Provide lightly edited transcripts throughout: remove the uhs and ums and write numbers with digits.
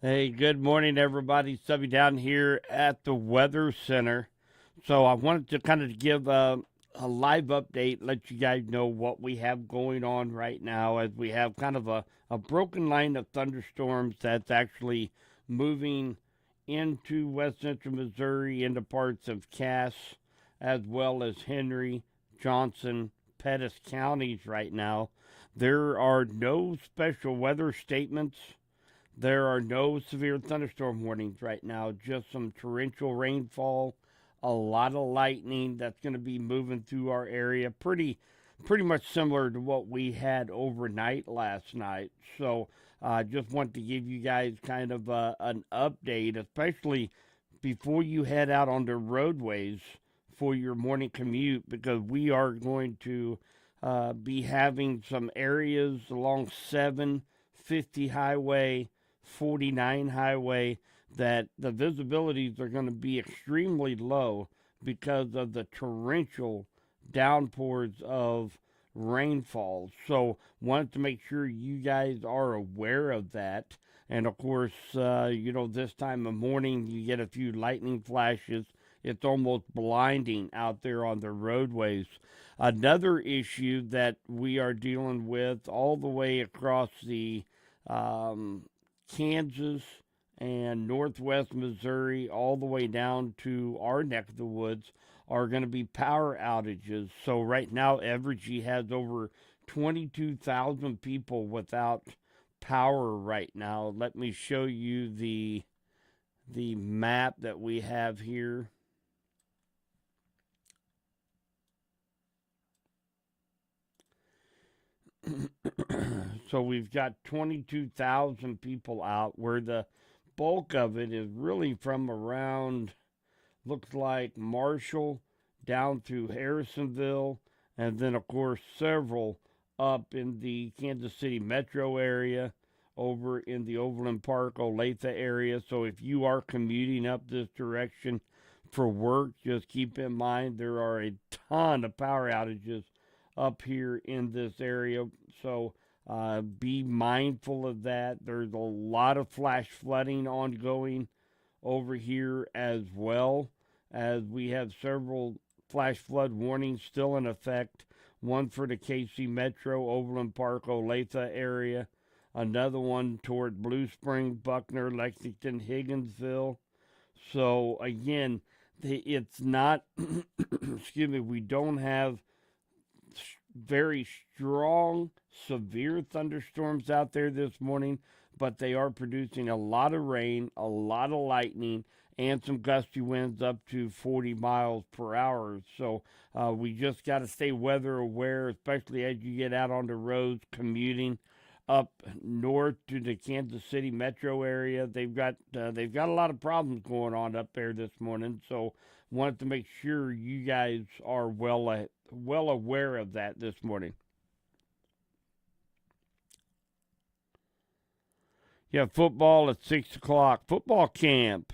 Hey, good morning, everybody. Subby down here at the Weather Center. So I wanted to kind of give a live update, let you guys know what we have going on right now as we have kind of a broken line of thunderstorms that's actually moving into west central Missouri, into parts of Cass, as well as Henry, Johnson, Pettis counties right now. There are no special weather statements. There are no severe thunderstorm warnings right now, just some torrential rainfall, a lot of lightning that's going to be moving through our area. Pretty much similar to what we had overnight last night. So just want to give you guys kind of an update, especially before you head out on the roadways for your morning commute, because we are going to be having some areas along 750 highway, 49 highway, that the visibilities are going to be extremely low because of the torrential downpours of rainfall. So, wanted to make sure you guys are aware of that. And of course, this time of morning, you get a few lightning flashes. It's almost blinding out there on the roadways. Another issue that we are dealing with all the way across the um, Kansas and northwest Missouri, all the way down to our neck of the woods, are going to be power outages. So, right now, Evergy has over 22,000 people without power right now. Let me show you the map that we have here. So we've got 22,000 people out, where the bulk of it is really from around, looks like Marshall down through Harrisonville, and then, of course, several up in the Kansas City metro area, over in the Overland Park, Olathe area. So if you are commuting up this direction for work, just keep in mind there are a ton of power outages up here in this area. So be mindful of that. There's a lot of flash flooding ongoing over here, as well as we have several flash flood warnings still in effect. One for the KC Metro, Overland Park, Olathe area. Another one toward Blue Spring, Buckner, Lexington, Higginsville. So again, it's not, excuse me, we don't have very strong, severe thunderstorms out there this morning, but they are producing a lot of rain, a lot of lightning, and some gusty winds up to 40 miles per hour. So we just got to stay weather aware, especially as you get out on the roads commuting up north to the Kansas City metro area. They've got a lot of problems going on up there this morning. So wanted to make sure you guys are well aware of that this morning. Yeah, football at 6 o'clock. Football camp.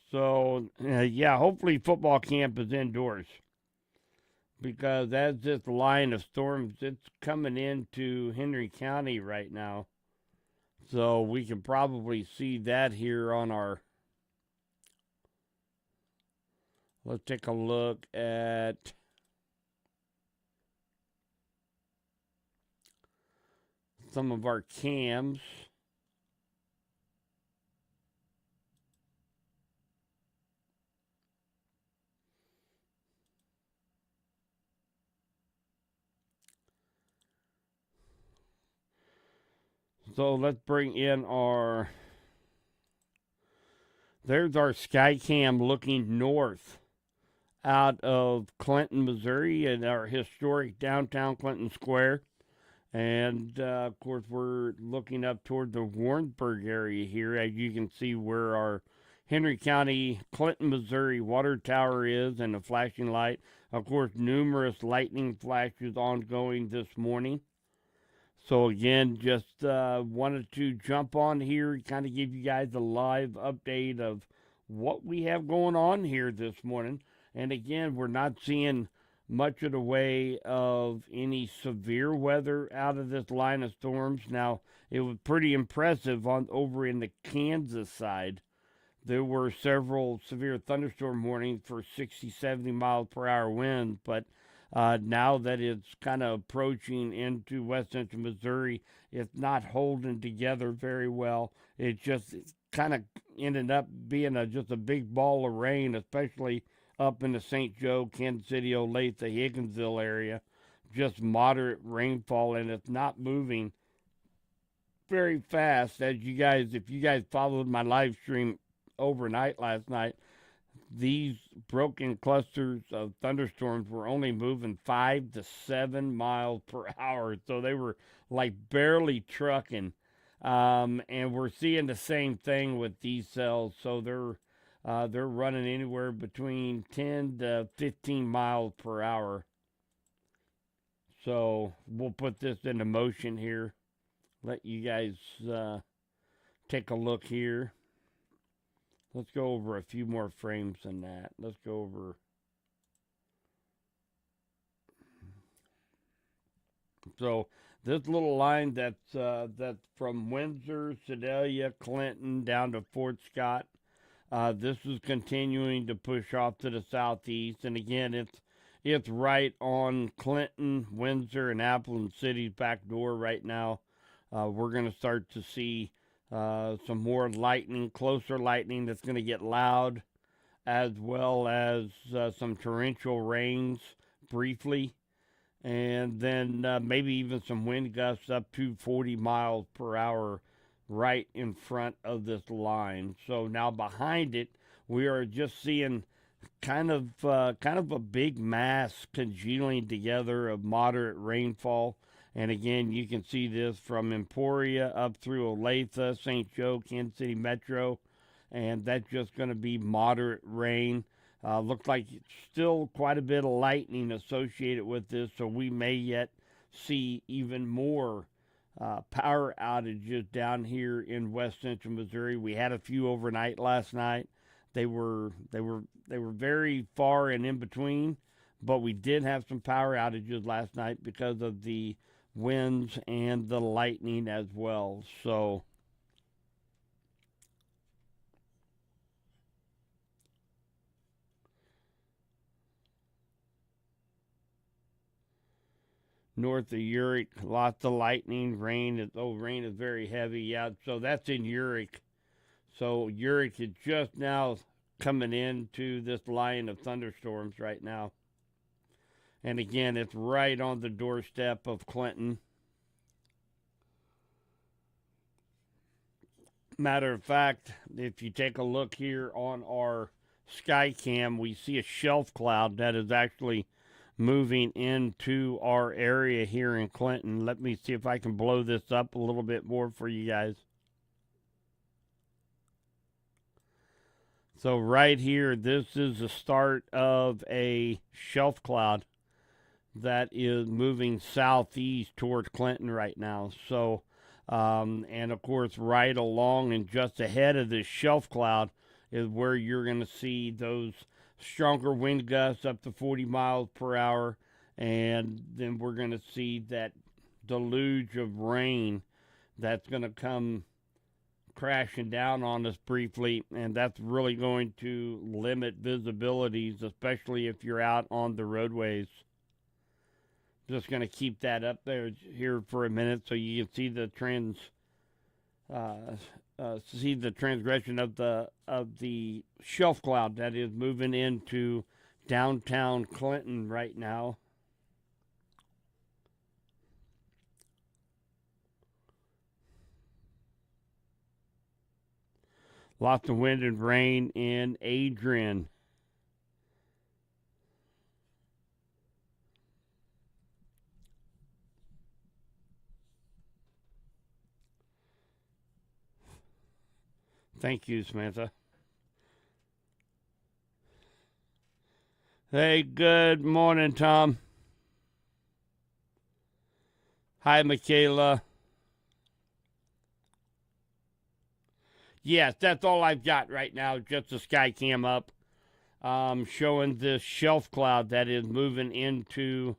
So yeah, hopefully football camp is indoors, because as this line of storms, it's coming into Henry County right now. So we can probably see that here on our. Let's take a look at some of our cams. So let's bring in our. There's our Skycam looking north out of Clinton, Missouri, and our historic downtown Clinton Square. And of course, we're looking up toward the Warrensburg area here, as you can see where our Henry County, Clinton, Missouri water tower is, and the flashing light. Of course, numerous lightning flashes ongoing this morning. So again, just wanted to jump on here, kind of give you guys a live update of what we have going on here this morning. And again, we're not seeing much of the way of any severe weather out of this line of storms. Now, it was pretty impressive on over in the Kansas side. There were several severe thunderstorm warnings for 60, 70 miles per hour winds, but now that it's kind of approaching into west central Missouri, it's not holding together very well. It just kind of ended up being just a big ball of rain, especially up in the St. Joe, Kansas City, Olathe, Higginsville area. Just moderate rainfall, and it's not moving very fast. As you guys, if you guys followed my live stream overnight last night, these broken clusters of thunderstorms were only moving 5 to 7 miles per hour, so they were like barely trucking. And we're seeing the same thing with these cells, so they're running anywhere between 10 to 15 miles per hour. So we'll put this into motion here. Let you guys take a look here. Let's go over a few more frames than that. Let's go over. So this little line that's from Windsor, Sedalia, Clinton down to Fort Scott. This is continuing to push off to the southeast, and again, it's right on Clinton, Windsor, and Appleton City's back door right now. We're going to start to see some more lightning, closer lightning that's going to get loud, as well as some torrential rains briefly, and then maybe even some wind gusts up to 40 miles per hour right in front of this line. So now behind it, we are just seeing kind of a big mass congealing together of moderate rainfall. And again, you can see this from Emporia up through Olathe, St. Joe, Kansas City Metro, and that's just going to be moderate rain. Looks like still quite a bit of lightning associated with this, so we may yet see even more power outages down here in west central Missouri. We had a few overnight last night. They were very far and in between, but we did have some power outages last night because of the winds and the lightning as well. So north of Uric, lots of lightning, rain. Rain is very heavy. Yeah, so that's in Uric. So Uric is just now coming into this line of thunderstorms right now. And again, it's right on the doorstep of Clinton. Matter of fact, if you take a look here on our sky cam, we see a shelf cloud that is actually moving into our area here in Clinton. Let me see if I can blow this up a little bit more for you guys. So right here, this is the start of a shelf cloud that is moving southeast towards Clinton right now. So, and of course, right along and just ahead of this shelf cloud is where you're going to see those stronger wind gusts up to 40 miles per hour. And then we're going to see that deluge of rain that's going to come crashing down on us briefly, and that's really going to limit visibilities, especially if you're out on the roadways. Just going to keep that up there here for a minute so you can see the transgression of the shelf cloud that is moving into downtown Clinton right now. Lots of wind and rain in Adrian. Thank you, Samantha. Hey, good morning, Tom. Hi, Michaela. Yes, that's all I've got right now, just the sky cam up. showing this shelf cloud that is moving into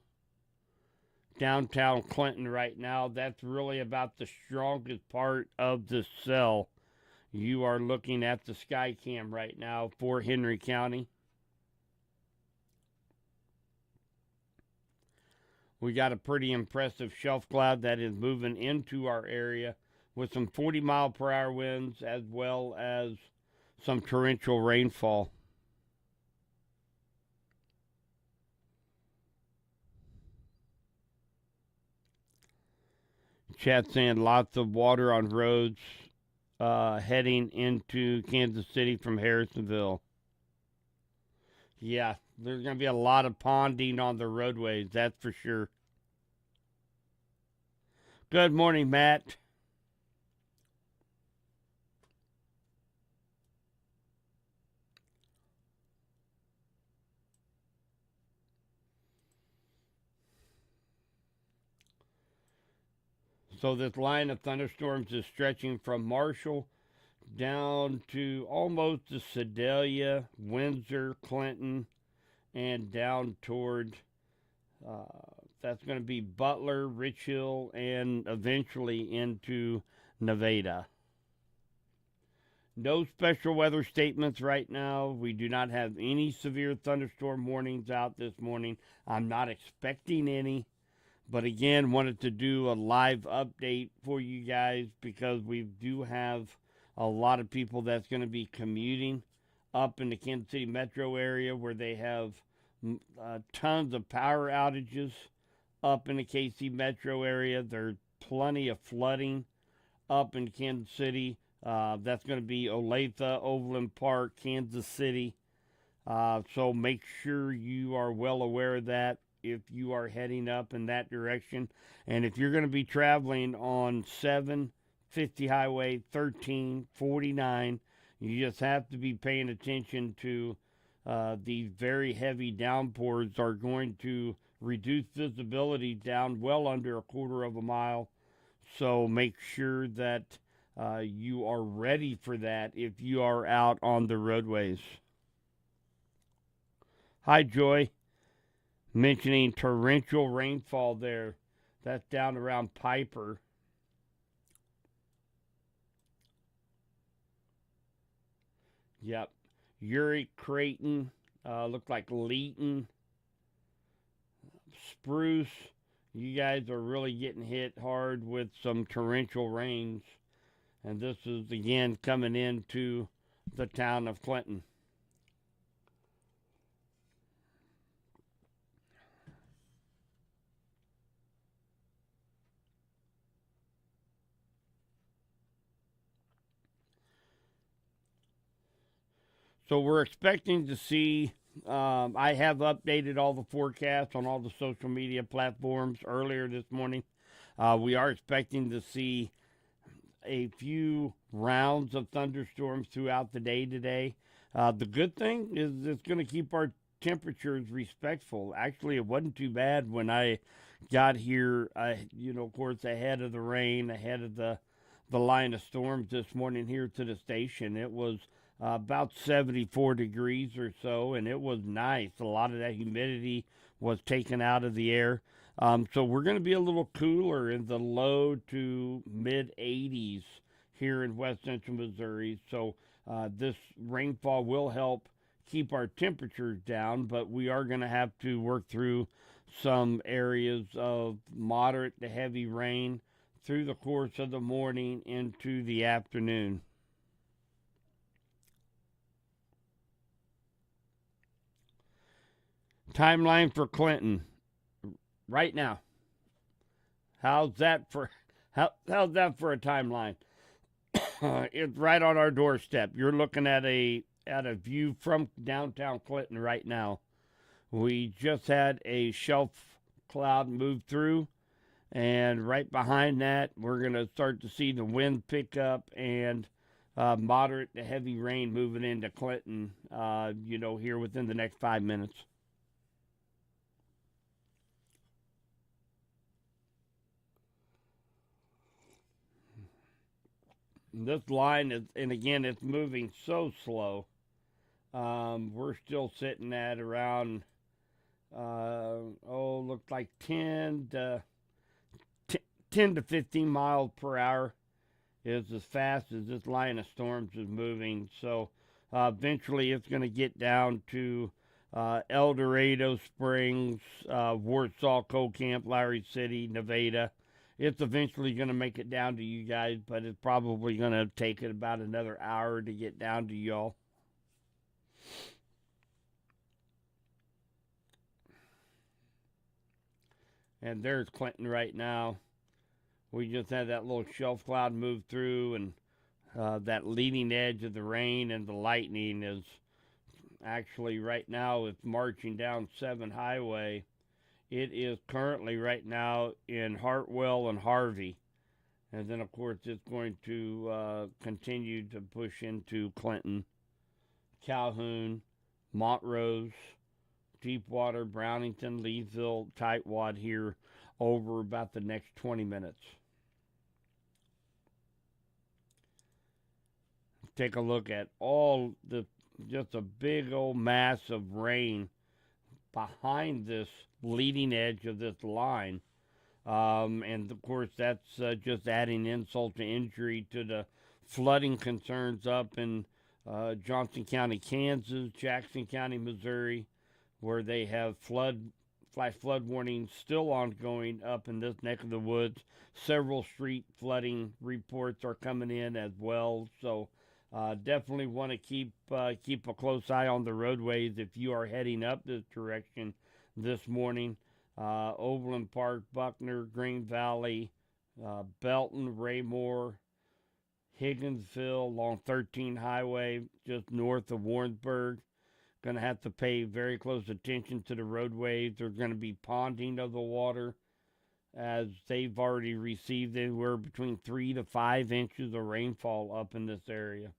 downtown Clinton right now. That's really about the strongest part of the cell. You are looking at the sky cam right now for Henry County. We got a pretty impressive shelf cloud that is moving into our area with some 40-mile-per-hour winds as well as some torrential rainfall. Chat saying lots of water on roads heading into Kansas City from Harrisonville. Yeah, there's going to be a lot of ponding on the roadways, that's for sure. Good morning, Matt. So this line of thunderstorms is stretching from Marshall down to almost to Sedalia, Windsor, Clinton, and down toward uh, that's going to be Butler, Rich Hill, and eventually into Nevada. No special weather statements right now. We do not have any severe thunderstorm warnings out this morning. I'm not expecting any. But again, wanted to do a live update for you guys because we do have a lot of people that's going to be commuting up in the Kansas City metro area where they have tons of power outages up in the KC metro area. There's plenty of flooding up in Kansas City. That's going to be Olathe, Overland Park, Kansas City. So make sure you are well aware of that if you are heading up in that direction. And if you're going to be traveling on 750 Highway 1349, you just have to be paying attention to these very heavy downpours are going to reduce visibility down well under a quarter of a mile. So make sure that you are ready for that if you are out on the roadways. Hi, Joy. Mentioning torrential rainfall there. That's down around Piper. Yep. Uric, Creighton, look like Leeton, Spruce. You guys are really getting hit hard with some torrential rains. And this is again coming into the town of Clinton. So we're expecting to see. I have updated all the forecasts on all the social media platforms earlier this morning. We are expecting to see a few rounds of thunderstorms throughout the day today. The good thing is it's going to keep our temperatures respectful. Actually, it wasn't too bad when I got here. Of course, ahead of the rain, ahead of the line of storms this morning here to the station. It was about 74 degrees or so, and it was nice. A lot of that humidity was taken out of the air. So we're going to be a little cooler in the low to mid 80s here in west central Missouri. So this rainfall will help keep our temperatures down, but we are going to have to work through some areas of moderate to heavy rain through the course of the morning into the afternoon. Timeline for Clinton right now. How's that for how's that for a timeline? It's right on our doorstep. You're looking at a view from downtown Clinton right now. We just had a shelf cloud move through, and right behind that, we're going to start to see the wind pick up and moderate to heavy rain moving into Clinton, here within the next 5 minutes. This line is, and again, it's moving so slow. We're still sitting at around, looks like 10 to 15 miles per hour is as fast as this line of storms is moving. So eventually it's going to get down to El Dorado Springs, Warsaw, Coal Camp, Lowry City, Nevada. It's eventually going to make it down to you guys, but it's probably going to take it about another hour to get down to y'all. And there's Clinton right now. We just had that little shelf cloud move through, and that leading edge of the rain and the lightning is actually right now it's marching down 7 Highway. It is currently right now in Hartwell and Harvey. And then, of course, it's going to continue to push into Clinton, Calhoun, Montrose, Deepwater, Brownington, Leesville, Tightwad here over about the next 20 minutes. Take a look at all the just a big old mass of rain behind this leading edge of this line. And of course, that's just adding insult to injury to the flooding concerns up in Johnson County, Kansas, Jackson County, Missouri, where they have flash flood warnings still ongoing up in this neck of the woods. Several street flooding reports are coming in as well. So definitely want to keep a close eye on the roadways if you are heading up this direction this morning. Overland Park, Buckner, Green Valley, Belton, Raymore, Higginsville, along 13 Highway, just north of Warrensburg. Going to have to pay very close attention to the roadways. There's going to be ponding of the water, as they've already received anywhere between 3 to 5 inches of rainfall up in this area.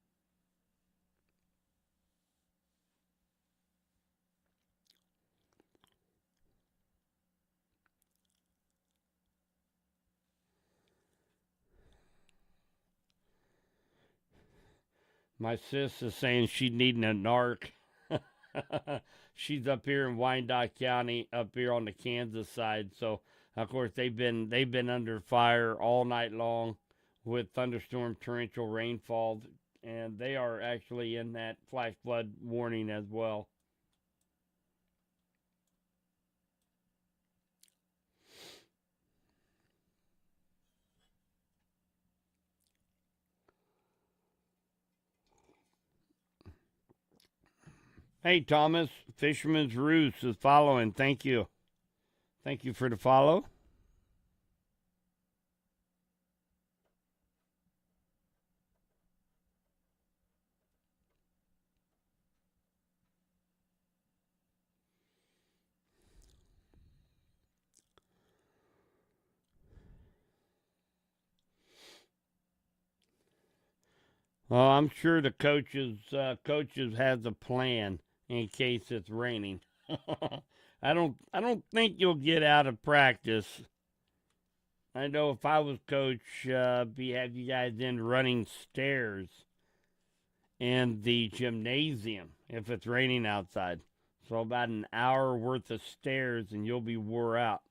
My sis is saying she's needing a narc. She's up here in Wyandotte County, up here on the Kansas side. So, of course, they've been under fire all night long with thunderstorm torrential rainfall, and they are actually in that flash flood warning as well. Hey, Thomas, Fisherman's Roost is following. Thank you. Thank you for the follow. Well, I'm sure the coaches has a plan in case it's raining. I don't think you'll get out of practice. I know if I was coach, be have you guys in running stairs in the gymnasium if it's raining outside. So about an hour worth of stairs and you'll be wore out.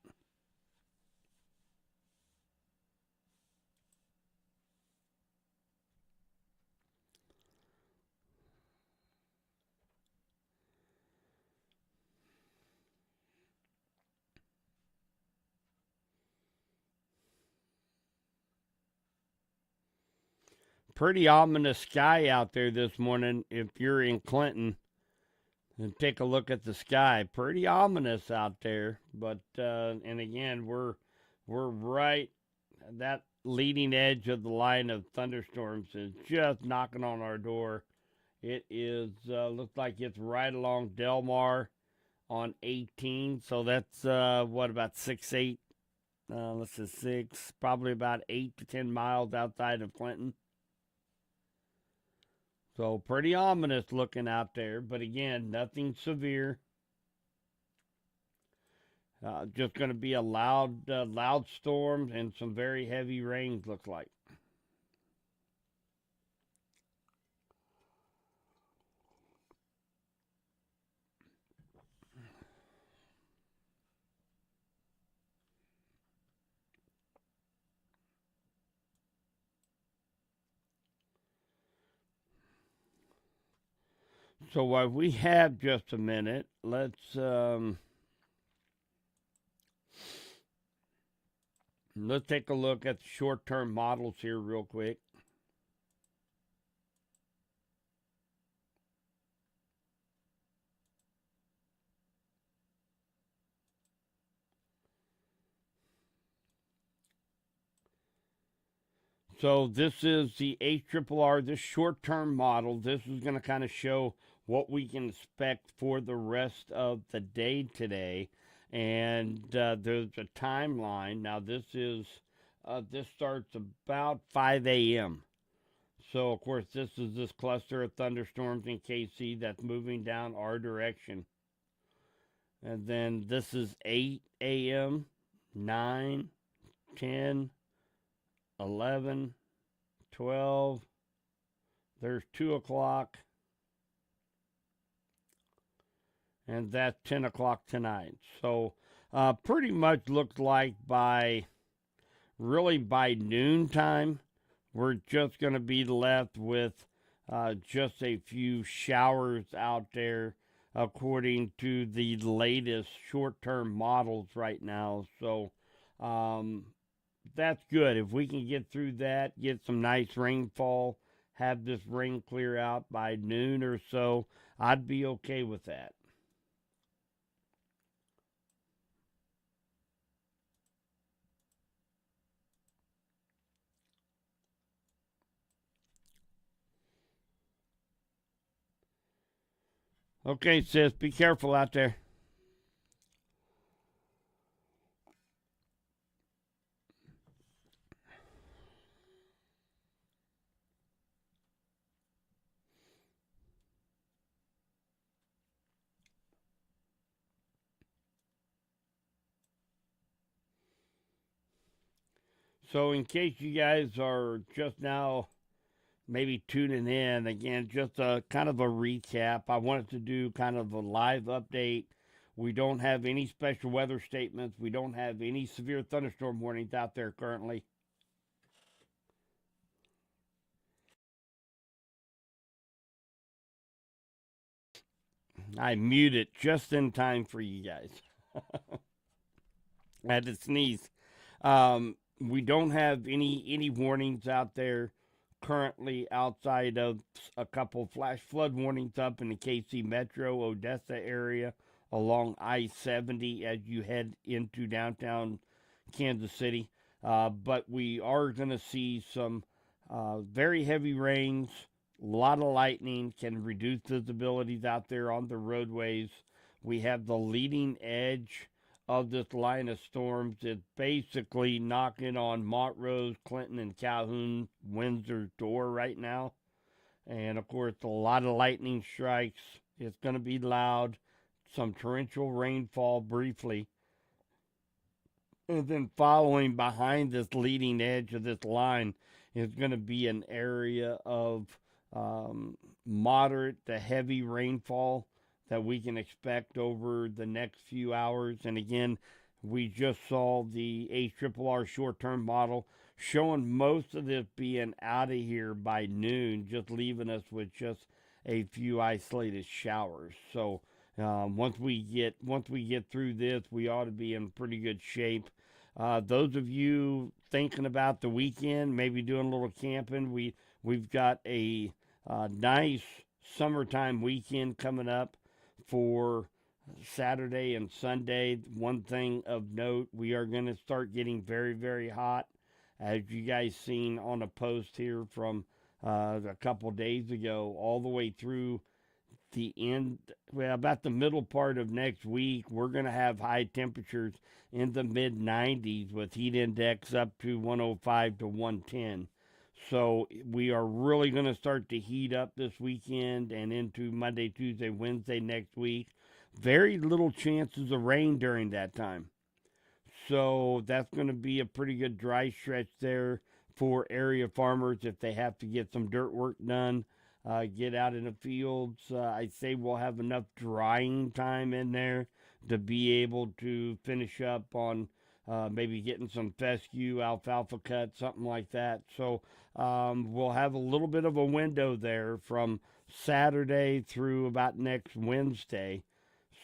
Pretty ominous sky out there this morning if you're in Clinton. And take a look at the sky. Pretty ominous out there, but and again, we're right. That leading edge of the line of thunderstorms is just knocking on our door. It is looks like it's right along Delmar on 18. So that's what about 6 8? Let's say 6, probably about 8 to 10 miles outside of Clinton. So pretty ominous looking out there, but again, nothing severe. Just going to be a loud storm and some very heavy rains. Looks like. So while we have just a minute, let's take a look at the short-term models here real quick. So this is the HRRR, this short-term model. This is going to kind of show what we can expect for the rest of the day today. And there's a timeline. Now this starts about 5 a.m. So of course this is this cluster of thunderstorms in KC that's moving down our direction. And then this is 8 a.m., 9, 10, 11, 12. There's 2 o'clock. And that's 10 o'clock tonight. So pretty much looks like really by noontime, we're just going to be left with just a few showers out there according to the latest short-term models right now. So that's good. If we can get through that, get some nice rainfall, have this rain clear out by noon or so, I'd be okay with that. Okay, sis, be careful out there. So, in case you guys are just now maybe tuning in, again, just a kind of a recap, I wanted to do kind of a live update. We don't have any special weather statements, we don't have any severe thunderstorm warnings out there currently. I muted just in time for you guys. I had to sneeze. We don't have any warnings out there currently outside of a couple flash flood warnings up in the KC Metro Odessa area along I-70 as you head into downtown Kansas City. But we are going to see some very heavy rains, a lot of lightning, can reduce visibilities out there on the roadways. We have the leading edge of this line of storms. It's basically knocking on Montrose, Clinton, and Calhoun, Windsor's door right now. And of course, a lot of lightning strikes. It's going to be loud. Some torrential rainfall briefly. And then following behind this leading edge of this line is going to be an area of moderate to heavy rainfall that we can expect over the next few hours. And again, we just saw the HRRR short-term model showing most of this being out of here by noon, just leaving us with just a few isolated showers. So once we get through this, we ought to be in pretty good shape. Those of you thinking about the weekend, maybe doing a little camping, we've got a nice summertime weekend coming up for Saturday and Sunday. One thing of note, we are going to start getting very, very hot, as you guys seen on a post here from a couple days ago, all the way through the end, well, about the middle part of next week. We're going to have high temperatures in the mid 90s with heat index up to 105 to 110. So we are really going to start to heat up this weekend and into Monday, Tuesday, Wednesday next week. Very little chances of rain during that time. So that's going to be a pretty good dry stretch there for area farmers if they have to get some dirt work done, get out in the fields. I'd say we'll have enough drying time in there to be able to finish up on maybe getting some fescue, alfalfa cuts, something like that. So We'll have a little bit of a window there from Saturday through about next Wednesday.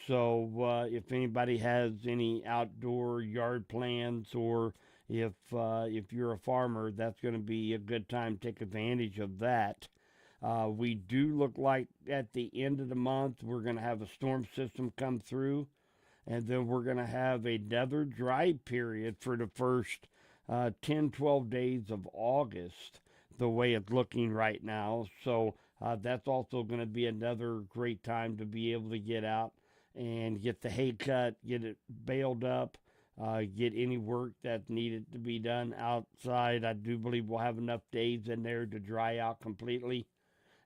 So if anybody has any outdoor yard plans, or if you're a farmer, that's going to be a good time to take advantage of that. We do look like at the end of the month we're going to have a storm system come through, and then we're going to have another dry period for the first 10, 12 days of August, the way it's looking right now. So that's also going to be another great time to be able to get out and get the hay cut, get it baled up, get any work that needed to be done outside. I do believe we'll have enough days in there to dry out completely.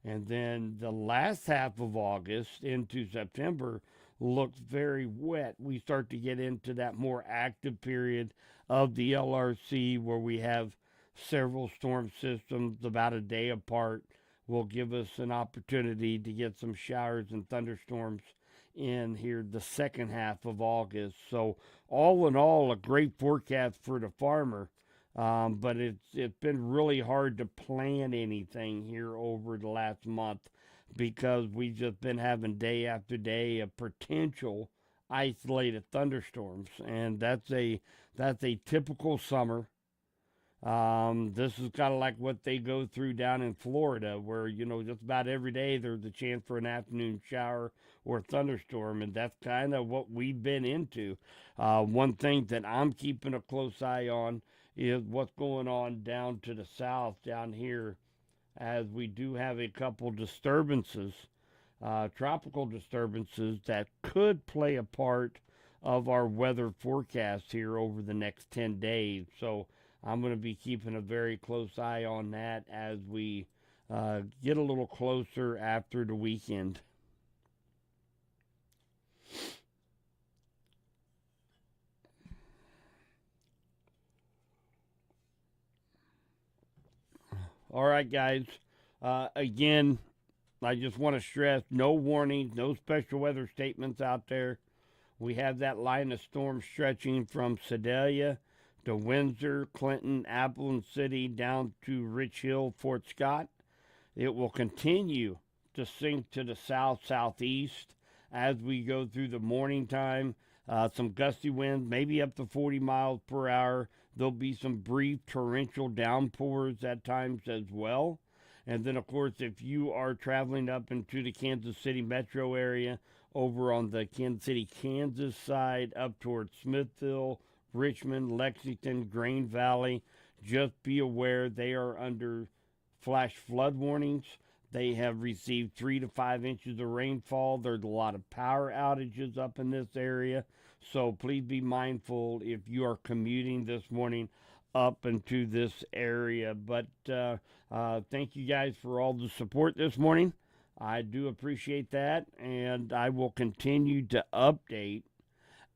And then the last half of August into September looks very wet. We start to get into that more active period of the LRC where we have several storm systems about a day apart. Will give us an opportunity to get some showers and thunderstorms in here the second half of August. So all in all, a great forecast for the farmer. But it's been really hard to plan anything here over the last month because we've just been having day after day of potential isolated thunderstorms, and that's a typical summer. This is kind of like what they go through down in Florida, where just about every day there's a chance for an afternoon shower or thunderstorm, and that's kind of what we've been into. One thing that I'm keeping a close eye on is what's going on down to the south down here, as we do have a couple disturbances, tropical disturbances that could play a part of our weather forecast here over the next 10 days. So I'm going to be keeping a very close eye on that as we get a little closer after the weekend. All right, guys. Again, I just want to stress no warnings, no special weather statements out there. We have that line of storm stretching from Sedalia to Windsor, Clinton, Appleton City, down to Rich Hill, Fort Scott. It will continue to sink to the south southeast as we go through the morning time. Some gusty winds, maybe up to 40 miles per hour. There'll be some brief torrential downpours at times as well. And then, of course, if you are traveling up into the Kansas City metro area, over on the Kansas City, Kansas side, up towards Smithville, Richmond, Lexington, Grain Valley, just be aware they are under flash flood warnings. They have received 3 to 5 inches of rainfall. There's a lot of power outages up in this area. So please be mindful if you are commuting this morning up into this area. But thank you guys for all the support this morning. I do appreciate that, and I will continue to update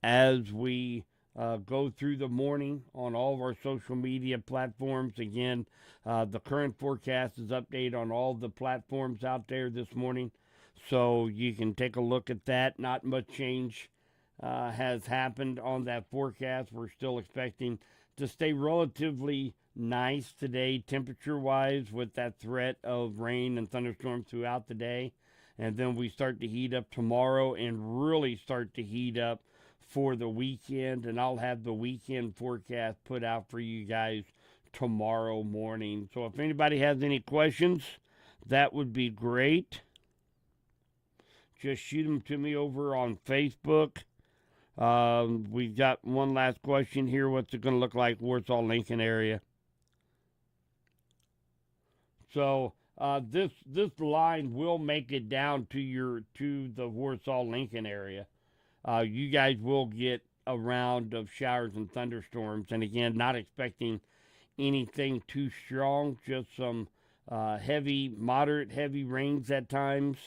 as we go through the morning on all of our social media platforms. Again, the current forecast is updated on all the platforms out there this morning, so you can take a look at that. Not much change has happened on that forecast. We're still expecting to stay relatively nice today, temperature-wise, with that threat of rain and thunderstorms throughout the day. And then we start to heat up tomorrow and really start to heat up for the weekend. And I'll have the weekend forecast put out for you guys tomorrow morning. So if anybody has any questions, that would be great. Just shoot them to me over on Facebook. We've got one last question here. What's it going to look like, Warsaw, Lincoln area? So this line will make it down to the Warsaw, Lincoln area. You guys will get a round of showers and thunderstorms, and again, not expecting anything too strong. Just some moderate heavy rains at times.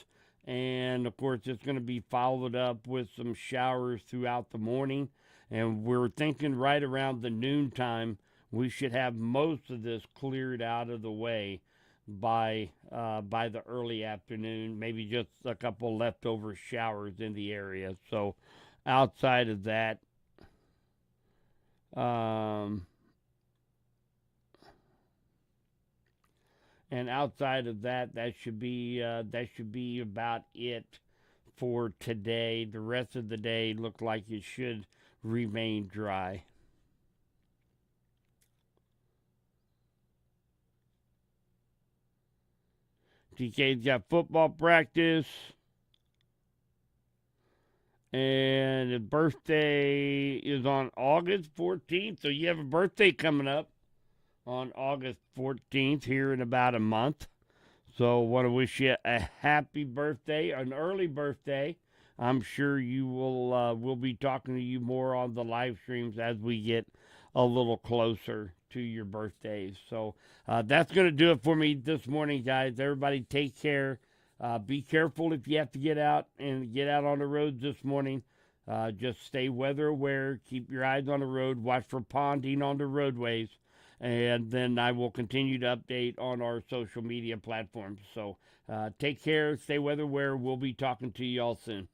And of course, it's going to be followed up with some showers throughout the morning. And we're thinking right around the noontime, we should have most of this cleared out of the way by the early afternoon. Maybe just a couple leftover showers in the area. So outside of that, And outside of that, that should be about it for today. The rest of the day looked like it should remain dry. TK's got football practice, and his birthday is on August 14th. So you have a birthday coming up on August 14th here in about a month. So want to wish you a happy birthday, an early birthday. I'm sure you will be talking to you more on the live streams as we get a little closer to your birthdays. So that's going to do it for me this morning, guys. Everybody take care. Be careful if you have to get out on the roads this morning. Just stay weather aware. Keep your eyes on the road. Watch for ponding on the roadways. And then I will continue to update on our social media platforms. So take care. Stay weather aware. We'll be talking to you all soon.